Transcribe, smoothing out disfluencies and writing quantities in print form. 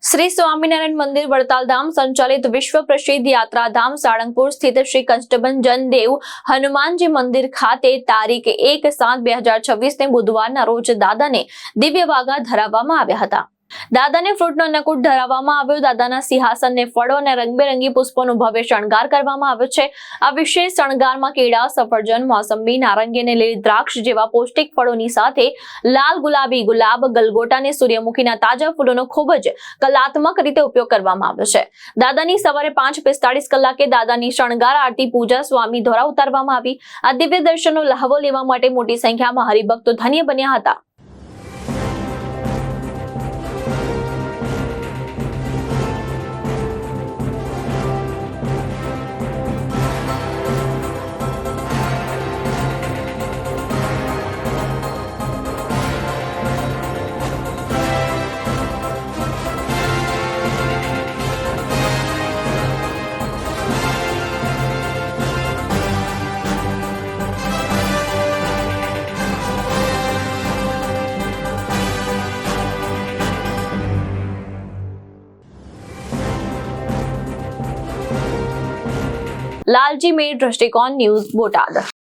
શ્રી સ્વામિનારાયણ મંદિર વડતાલધામ સંચાલિત વિશ્વ પ્રસિદ્ધ યાત્રાધામ સાળંગપુર સ્થિત શ્રી કંષ્ટભંજન દેવ હનુમાનજી મંદિર ખાતે તારીખ 1/7/2026 બુધવારના રોજ દાદાને દિવ્ય વાઘા ધરાવવામાં આવ્યા હતા. દાદાને ફ્રૂટનો નકુટ ધરાવવામાં આવ્યો. દાદાના સિંહાસનને ફળો અને રંગબેરંગી પુષ્પોનો ભવ્ય શણગાર કરવામાં આવ્યો છે. આ વિશેષ શણગારમાં કેળા, સફરજન, મોસંબી, નારંગી અને લીલી દ્રાક્ષ જેવા પૌષ્ટિક ફળોની સાથે લાલ ગુલાબી ગુલાબ, ગલગોટા અને સૂર્યમુખીના તાજા ફૂલોનો ખૂબ જ કલાત્મક રીતે ઉપયોગ કરવામાં આવ્યો છે. દાદાની સવારે 5:45 કલાકે દાદાની શણગાર આરતી પૂજા સ્વામી દ્વારા ઉતારવામાં આવી. આ દિવ્ય દર્શનનો લહાવો લેવા માટે મોટી સંખ્યામાં હરિભક્તો ધન્ય બન્યા હતા. लालजी मेर दृष्टिकोण न्यूज बोटाद।